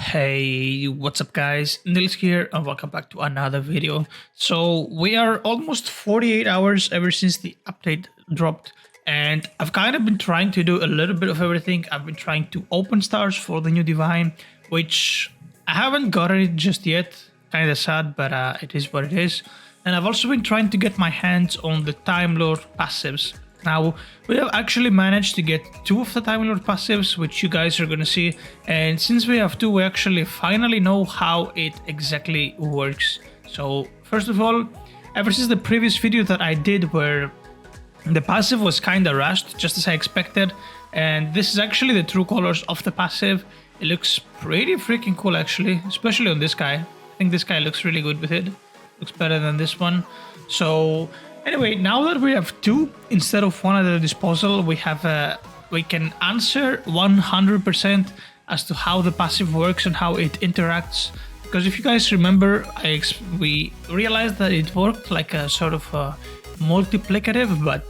Hey, what's up guys? Nils here and welcome back to another video. So we are almost 48 hours ever since the update dropped, and I've kind of been trying to do a little bit of everything. I've been trying to open stars for the new divine, which I haven't gotten it just yet. Kind of sad, but it is what it is. And I've also been trying to get my hands on the TIMELORD passives. Now, we have actually managed to get 2 of the TIMELORD passives, which you guys are going to see. And since we have 2, we actually finally know how it exactly works. So, first of all, ever since the previous video that I did where the passive was kind of rushed, just as I expected. And this is actually the true colors of the passive. It looks pretty freaking cool actually, especially on this guy. I think this guy looks really good with it. Looks better than this one. So anyway, now that we have 2 instead of 1 at our disposal, we can answer 100% as to how the passive works and how it interacts. Because if you guys remember, we realized that it worked like a sort of multiplicative, but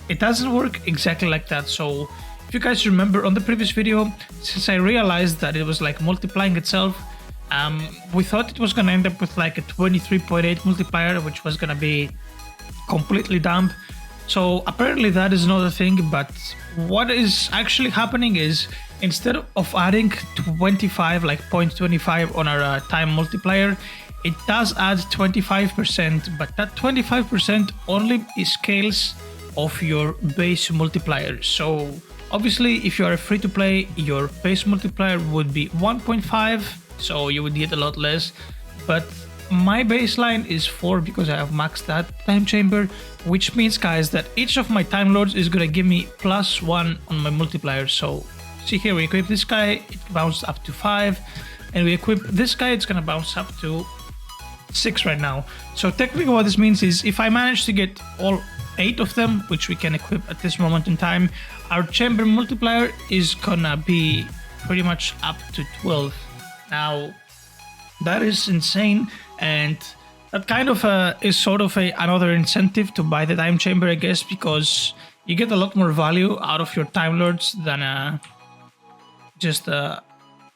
it doesn't work exactly like that. So if you guys remember on the previous video, since I realized that it was like multiplying itself, we thought it was going to end up with like a 23.8 multiplier, which was going to be completely dumb. So apparently that is not a thing, but what is actually happening is instead of adding 25, like 0.25 on our time multiplier, it does add 25%, but that 25% only scales of your base multiplier. So obviously if you are free to play, your base multiplier would be 1.5, so you would get a lot less. But my baseline is 4 because I have maxed that time chamber, which means, guys, that each of my time lords is gonna give me +1 on my multiplier. So see here, we equip this guy, it bounced up to 5, and we equip this guy, it's gonna bounce up to 6 right now. So technically what this means is if I manage to get all 8 of them, which we can equip at this moment in time, our chamber multiplier is gonna be pretty much up to 12. Now that is insane, and that kind of is sort of another incentive to buy the time chamber, I guess, because you get a lot more value out of your time lords than just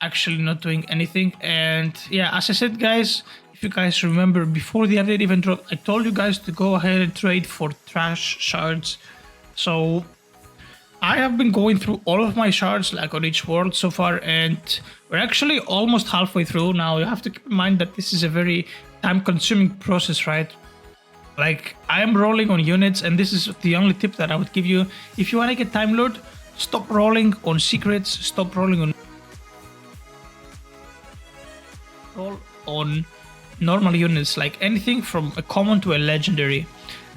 actually not doing anything. And yeah, as I said, guys, if you guys remember, before the update even dropped, I told you guys to go ahead and trade for trash shards. So I have been going through all of my shards, like on each world so far, and we're actually almost halfway through. Now you have to keep in mind that this is a very time-consuming process, right? Like, I am rolling on units, and this is the only tip that I would give you. If you want to get Time Lord, stop rolling on secrets, stop rolling on normal units, like anything from a common to a legendary.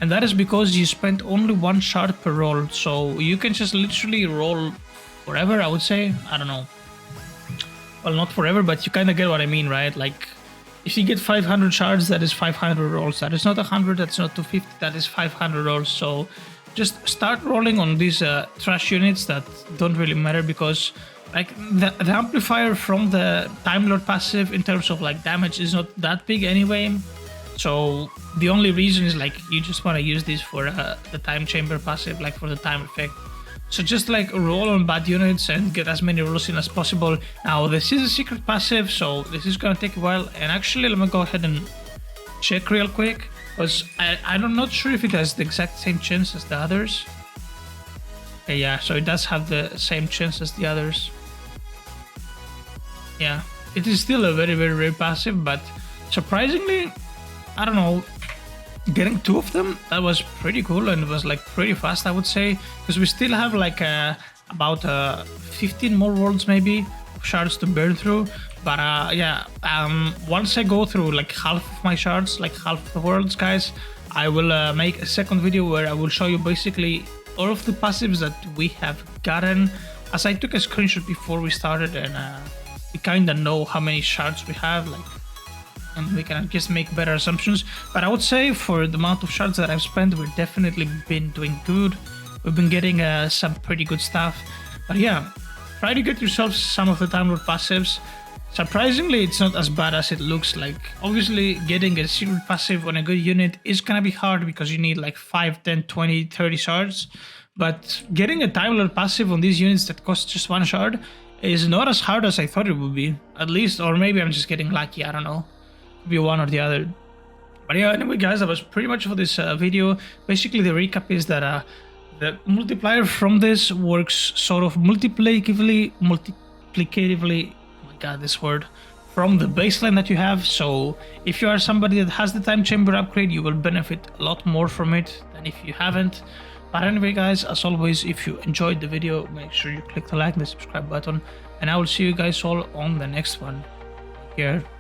And that is because you spend only 1 shard per roll, so you can just literally roll forever, I would say. I don't know. Well, not forever, but you kind of get what I mean, right? Like, if you get 500 shards, that is 500 rolls. That is not 100, that's not 250, that is 500 rolls. So just start rolling on these trash units that don't really matter, because like the amplifier from the Time Lord passive in terms of like damage is not that big anyway. So the only reason is like you just want to use this for the time chamber passive, like for the time effect. So just like roll on bad units and get as many rolls in as possible. Now this is a secret passive, so this is gonna take a while. And actually, let me go ahead and check real quick, because I'm not sure if it has the exact same chance as the others. Okay, yeah, so it does have the same chance as the others. Yeah, it is still a very, very rare passive, but surprisingly, I don't know, getting 2 of them, that was pretty cool, and it was like pretty fast, I would say, because we still have like about 15 more worlds maybe of shards to burn through. But yeah, once I go through like half of my shards, like half of the worlds, guys, I will make a second video where I will show you basically all of the passives that we have gotten, as I took a screenshot before we started, and we kind of know how many shards we have, like, and we can just make better assumptions. But I would say for the amount of shards that I've spent, we've definitely been doing good. We've been getting some pretty good stuff. But yeah, try to get yourself some of the Time Lord passives. Surprisingly, it's not as bad as it looks. Like, obviously getting a secret passive on a good unit is gonna be hard because you need like 5, 10, 20, 30 shards. But getting a Time Lord passive on these units that cost just 1 shard is not as hard as I thought it would be. At least, or maybe I'm just getting lucky. I don't know. Could be one or the other. But yeah, anyway, guys, that was pretty much for this video. Basically, the recap is that the multiplier from this works sort of multiplicatively. Oh my god, this word. From the baseline that you have. So if you are somebody that has the time chamber upgrade, you will benefit a lot more from it than if you haven't. But anyway, guys, as always, if you enjoyed the video, make sure you click the like and the subscribe button, and I will see you guys all on the next one. Take care.